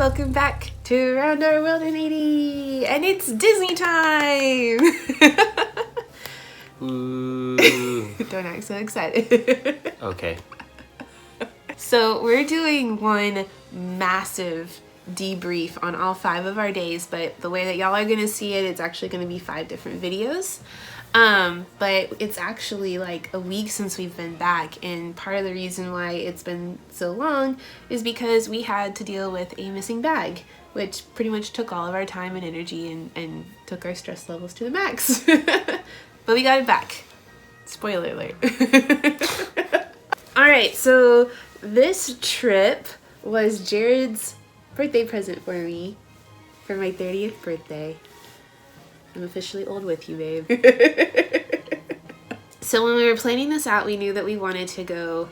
welcome back to Around Our World in 80, and it's Disney time! Ooh. Don't act so excited. Okay. So we're doing one massive debrief on all 5 of our days, but the way that y'all are gonna see it, it's actually gonna be 5 different videos. But it's actually like a week since we've been back, and part of the reason why it's been so long is because we had to deal with a missing bag, which pretty much took all of our time and energy and took our stress levels to the max. But we got it back. Spoiler alert. Alright, so this trip was Jared's birthday present for me for my 30th birthday. I'm officially old with you, babe. So when we were planning this out, we knew that we wanted to go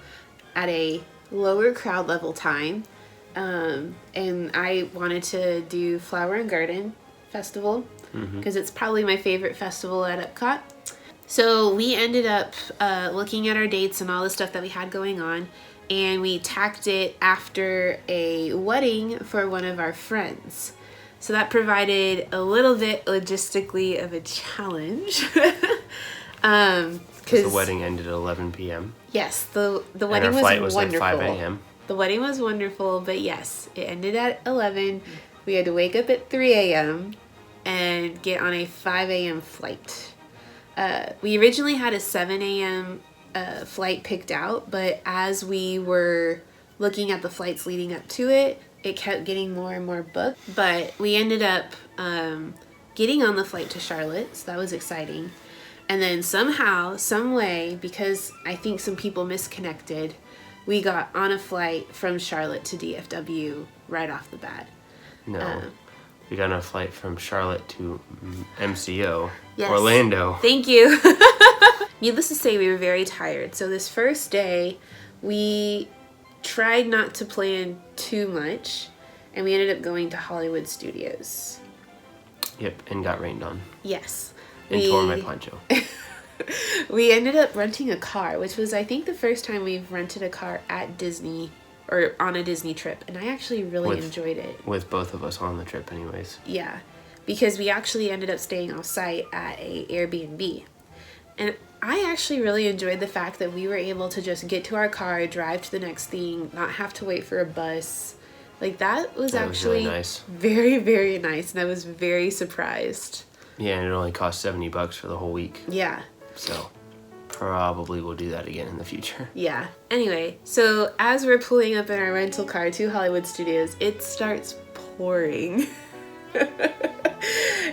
at a lower crowd level time. And I wanted to do Flower and Garden Festival because it's probably my favorite festival at Epcot. So we ended up looking at our dates and all the stuff that we had going on, and we tacked it after a wedding for one of our friends. So that provided a little bit logistically of a challenge. Because the wedding ended at 11 p.m. Yes, the wedding and our flight was was wonderful. at 5 a.m. The wedding was wonderful, but yes, it ended at 11. We had to wake up at 3 a.m. and get on a 5 a.m. flight. We originally had a 7 a.m. Flight picked out, but as we were looking at the flights leading up to it, it kept getting more and more booked. But we ended up getting on the flight to Charlotte, so that was exciting. And then somehow, some way, because I think some people misconnected, we got on a flight from Charlotte to DFW right off the bat. No. We got on a flight from Charlotte to MCO, yes. Orlando. Thank you. Needless to say, we were very tired. So this first day, we tried not to plan too much, and we ended up going to Hollywood Studios. Yep, and got rained on. Yes. And tore my poncho. We ended up renting a car, which was, I think, the first time we've rented a car at Disney or on a Disney trip, and I actually really enjoyed it. With both of us on the trip anyways. Yeah, because we actually ended up staying off-site at a Airbnb. And I actually really enjoyed the fact that we were able to just get to our car, drive to the next thing, not have to wait for a bus. Like, that was actually really nice. Very, very nice, and I was very surprised. Yeah, and it only cost $70 for the whole week. Yeah. So, probably we'll do that again in the future. Yeah. Anyway, so as we're pulling up in our rental car to Hollywood Studios, it starts pouring.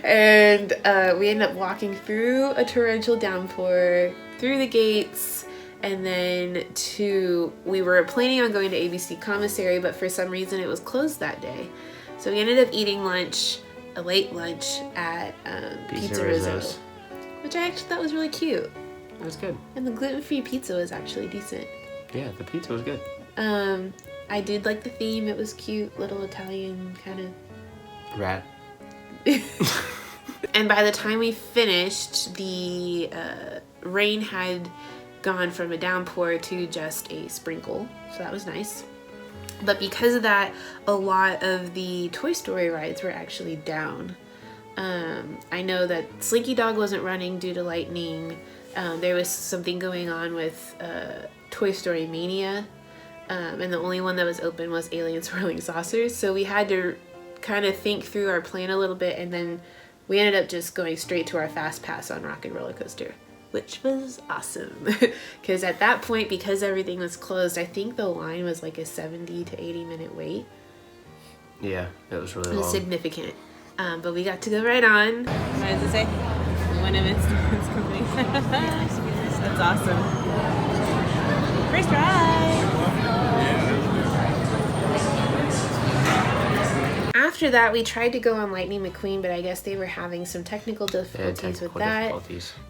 And we end up walking through a torrential downpour, through the gates, and then we were planning on going to ABC Commissary, but for some reason it was closed that day. So we ended up eating lunch, a late lunch at Pizza Rizzo's, which I actually thought was really cute. It was good. And the gluten-free pizza was actually decent. Yeah, the pizza was good. I did like the theme. It was cute, little Italian kind of rat. And by the time we finished, the rain had gone from a downpour to just a sprinkle, so that was nice. But because of that, a lot of the Toy Story rides were actually down. I know that Slinky Dog wasn't running due to lightning. There was something going on with Toy Story Mania, and the only one that was open was Alien Swirling Saucers, so we had to kind of think through our plan a little bit, and then we ended up just going straight to our Fast Pass on Rock and Roller Coaster, which was awesome. Because at that point, because everything was closed, I think the line was like a 70 to 80 minute wait. Yeah, it was really long. It was significant. But we got to go right on. What does it say? One of its companies. That's awesome. First ride! After that, we tried to go on Lightning McQueen, but I guess they were having some technical difficulties with that.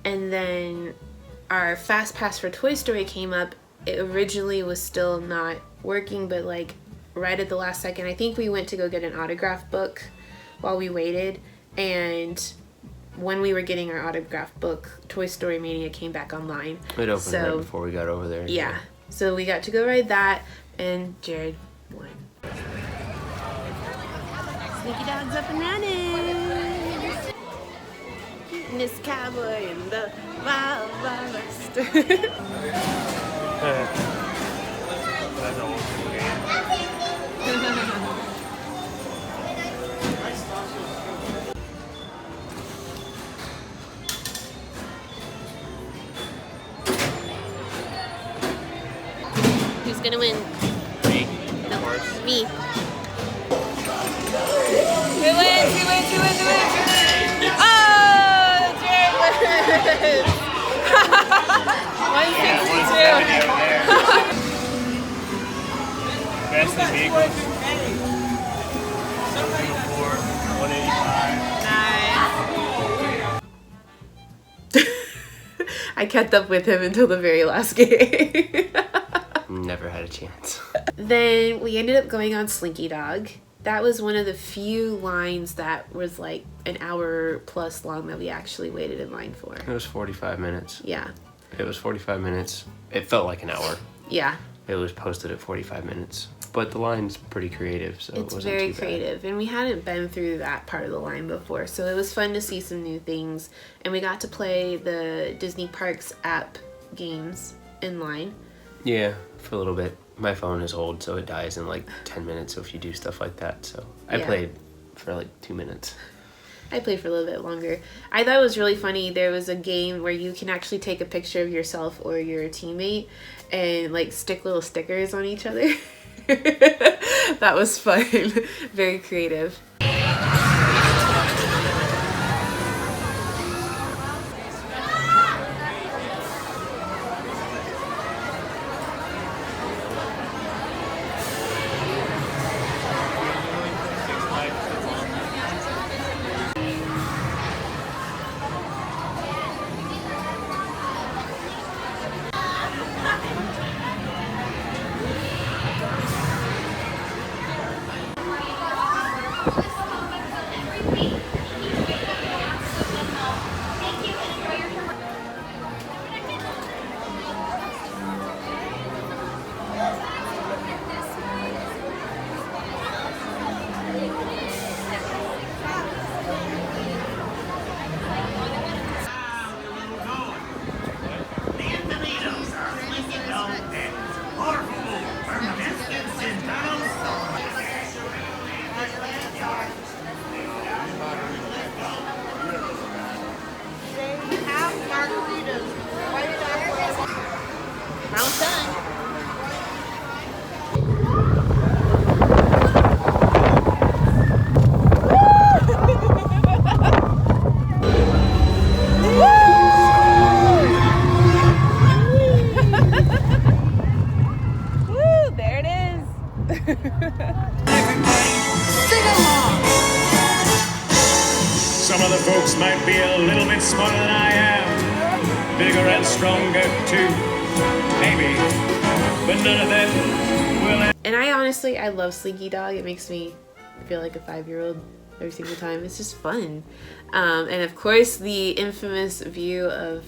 And then our Fast Pass for Toy Story came up. It originally was still not working, but like right at the last second, I think we went to go get an autograph book while we waited. And when we were getting our autograph book, Toy Story Mania came back online. It opened right before we got over there. Yeah. So we got to go ride that, and Jared won. Slinky Dog's up and running. Miss Cowboy and the Wild Wild West. That's old school game. Who's gonna win? Me, No, of course. me. Who wins? Who wins? Who wins? Who wins? Oh, Jared wins! 162. Best in vehicles. 204, 185. Nice. I kept up with him until the very last game. Never had a chance. Then we ended up going on Slinky Dog. That was one of the few lines that was like an hour plus long that we actually waited in line for. It was 45 minutes. Yeah. It was 45 minutes. It felt like an hour. Yeah. It was posted at 45 minutes. But the line's pretty creative, so it It's wasn't very too bad. creative, and we hadn't been through that part of the line before, so it was fun to see some new things. And we got to play the Disney Parks app games in line. Yeah, for a little bit. My phone is old, so it dies in like 10 minutes if you do stuff like that. So I Yeah. played for like 2 minutes. I played for a little bit longer. I thought it was really funny. There was a game where you can actually take a picture of yourself or your teammate and like stick little stickers on each other. That was fun. Very creative. Round done. Woo, there it is. Sing along. Some of the folks might be a little bit smarter than I am, bigger and stronger too, maybe, but none of them will. And I love Slinky Dog. It makes me feel like a 5-year-old every single time. It's just fun. And of course, the infamous view of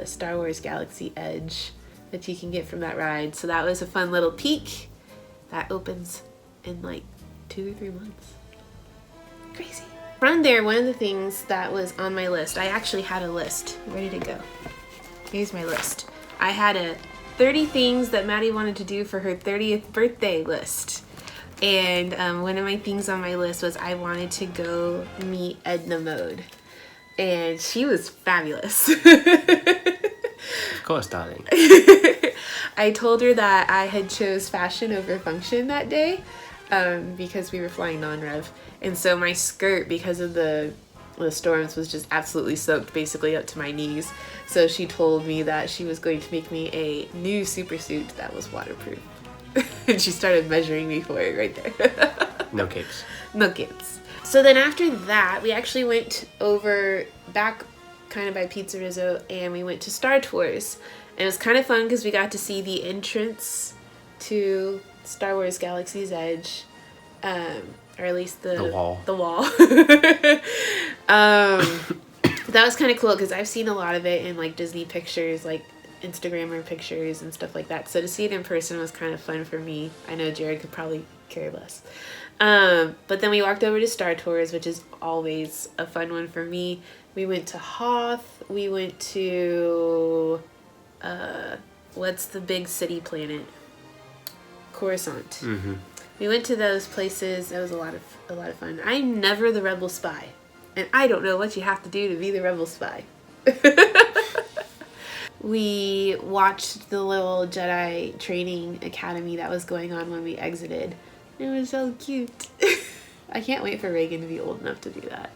Star Wars Galaxy Edge that you can get from that ride. So that was a fun little peek. That opens in like 2 or 3 months. Crazy. From there, one of the things that was on my list, I actually had a list ready to go. Here's my list. I had a 30 things that Maddie wanted to do for her 30th birthday list. And one of my things on my list was I wanted to go meet Edna Mode. And she was fabulous. Of course, darling. I told her that I had chose fashion over function that day because we were flying non-rev. And so my skirt, because of the storms, was just absolutely soaked basically up to my knees. So she told me that she was going to make me a new super suit that was waterproof. And she started measuring me for it right there. No capes. No kids. So then after that, we actually went over back kind of by Pizza Rizzo and we went to Star Tours. And it was kind of fun because we got to see the entrance to Star Wars Galaxy's Edge. Or at least the wall. The wall. That was kind of cool because I've seen a lot of it in like Disney pictures, like Instagrammer pictures and stuff like that. So to see it in person was kind of fun for me. I know Jared could probably care less. But then we walked over to Star Tours, which is always a fun one for me. We went to Hoth. We went to what's the big city planet? Coruscant. Mm-hmm. We went to those places. It was a lot of fun. I'm never the rebel spy, and I don't know what you have to do to be the rebel spy. We watched the little Jedi training academy that was going on when we exited. It was so cute. I can't wait for Reagan to be old enough to do that.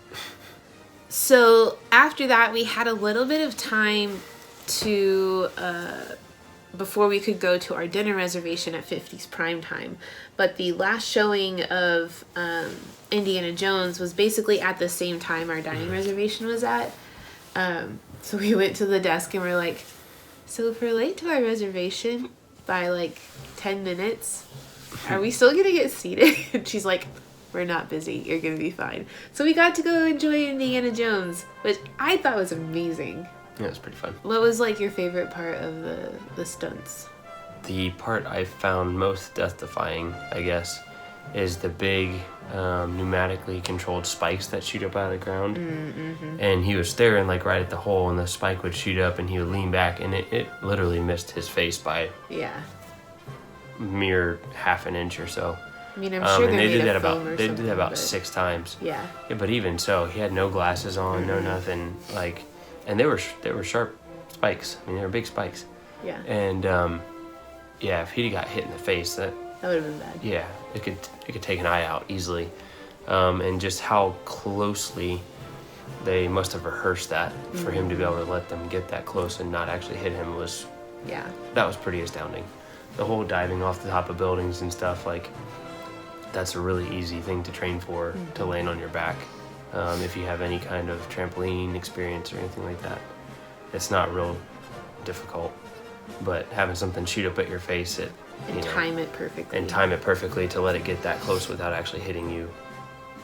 So after that, we had a little bit of time to before we could go to our dinner reservation at 50's prime time. But the last showing of Indiana Jones was basically at the same time our dining reservation was at. So we went to the desk and we're like, so if we're late to our reservation by like 10 minutes, are we still gonna get seated? And she's like, we're not busy, you're gonna be fine. So we got to go enjoy Indiana Jones, which I thought was amazing. Yeah, it was pretty fun. What was like your favorite part of the stunts? The part I found most death-defying, I guess, is the big pneumatically controlled spikes that shoot up out of the ground. Mm-hmm. And he was staring like right at the hole, and the spike would shoot up, and he would lean back, and it literally missed his face by mere half an inch or so. I mean, I'm sure and they did that about 6 times. Yeah. But even so, he had no glasses on, no nothing. Like, and they were sharp spikes. I mean, they were big spikes. Yeah. And if he'd got hit in the face, that would have been bad. Yeah, it could take an eye out easily. And just how closely they must have rehearsed that for him to be able to let them get that close and not actually hit him that was pretty astounding. The whole diving off the top of buildings and stuff, like, that's a really easy thing to train for, to land on your back. If you have any kind of trampoline experience or anything like that, it's not real difficult. But having something shoot up at your face, time it perfectly. And time it perfectly to let it get that close without actually hitting you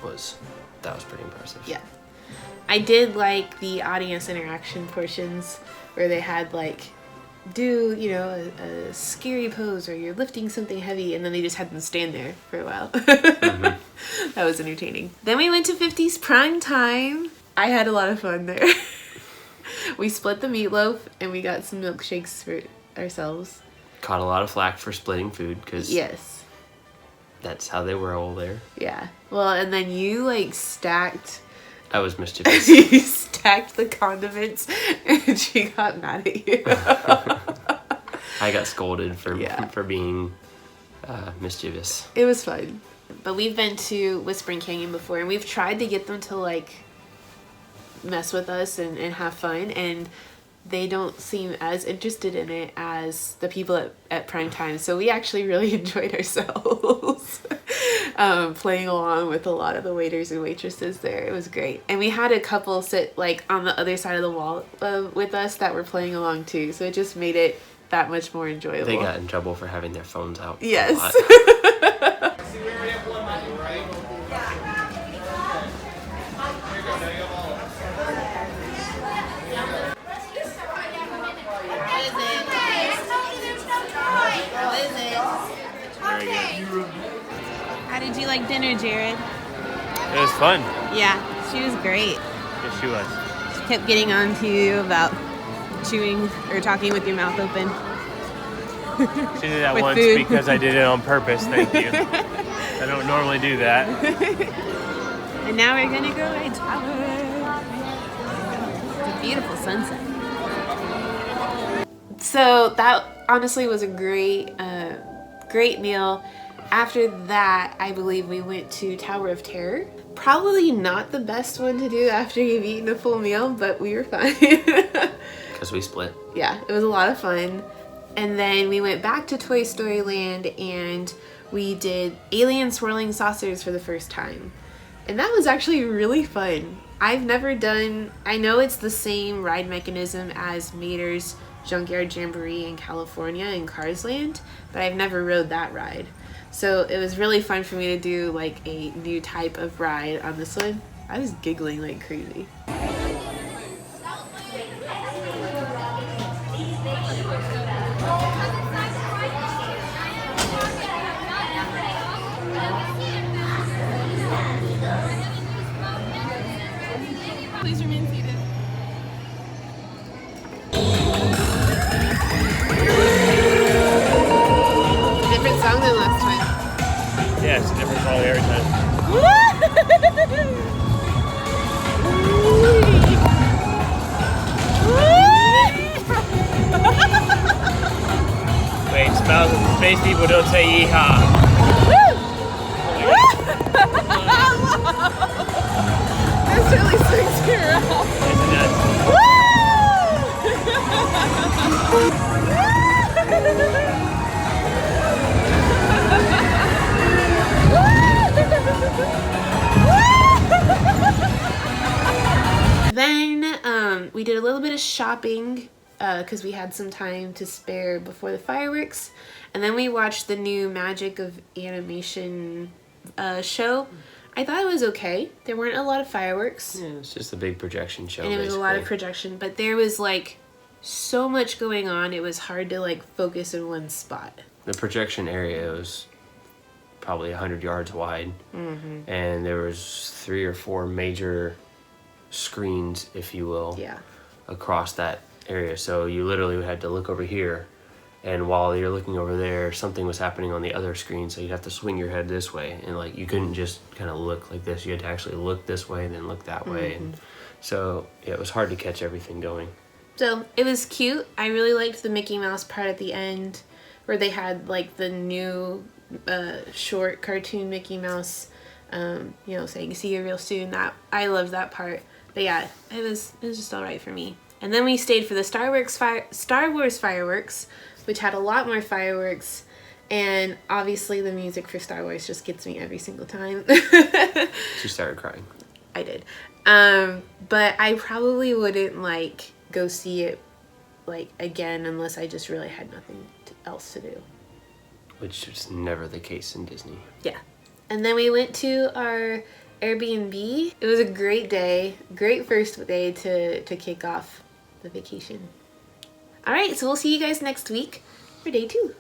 was pretty impressive. Yeah. I did like the audience interaction portions where they had like, do, a scary pose or you're lifting something heavy, and then they just had them stand there for a while. Mm-hmm. That was entertaining. Then we went to 50's prime time. I had a lot of fun there. We split the meatloaf and we got some milkshakes for ourselves. Caught a lot of flack for splitting food because that's how they were all there. Yeah. Well, and then you stacked. I was mischievous. You stacked the condiments and she got mad at you. I got scolded for being mischievous. It was fun. But we've been to Whispering Canyon before, and we've tried to get them to mess with us and have fun, and they don't seem as interested in it as the people at prime time. So we actually really enjoyed ourselves playing along with a lot of the waiters and waitresses there. It was great. And we had a couple sit on the other side of the wall with us that were playing along too. So it just made it that much more enjoyable. They got in trouble for having their phones out. Yes. How did you like dinner, Jared? It was fun. Yeah, she was great. Yes, she was. She kept getting on to you about chewing or talking with your mouth open. She did that With once food. because I did it on purpose. Thank you. I don't normally do that. And now we're gonna go to tower. It's a beautiful sunset. So that honestly was a great meal. After that, I believe we went to Tower of Terror. Probably not the best one to do after you've eaten a full meal, but we were fine. Because we split. Yeah, it was a lot of fun. And then we went back to Toy Story Land and we did Alien Swirling Saucers for the first time. And that was actually really fun. I've never done, I know it's the same ride mechanism as Mater's Junkyard Jamboree in California in Cars Land, but I've never rode that ride. So it was really fun for me to do a new type of ride on this one. I was giggling like crazy. Oh, every time. Wait, space people don't say yeehaw. This really swings me around. Yes, it does. Then we did a little bit of shopping because we had some time to spare before the fireworks, and then we watched the new Magic of Animation show. I thought it was okay. There weren't a lot of fireworks, Yeah, it's just a big projection show. and it was a lot of projection, but there was like so much going on. It was hard to like focus in one spot. The projection area was probably 100 yards wide, and there was 3 or 4 major screens, if you will, Yeah. across that area. So you literally had to look over here, and while you're looking over there, something was happening on the other screen, so you'd have to swing your head this way, and like you couldn't just kind of look like this. You had to actually look this way, then look that way, and so yeah, it was hard to catch everything going. So it was cute. I really liked the Mickey Mouse part at the end where they had like the new short cartoon Mickey Mouse, saying see you real soon. That I loved that part. But yeah, it was just all right for me. And then we stayed for the Star Wars fireworks, which had a lot more fireworks. And obviously the music for Star Wars just gets me every single time. She started crying. I did. But I probably wouldn't like go see it like again unless I just really had nothing else to do. Which is never the case in Disney. Yeah. And then we went to our Airbnb. It was a great day. Great first day to kick off the vacation. All right, so we'll see you guys next week for day 2.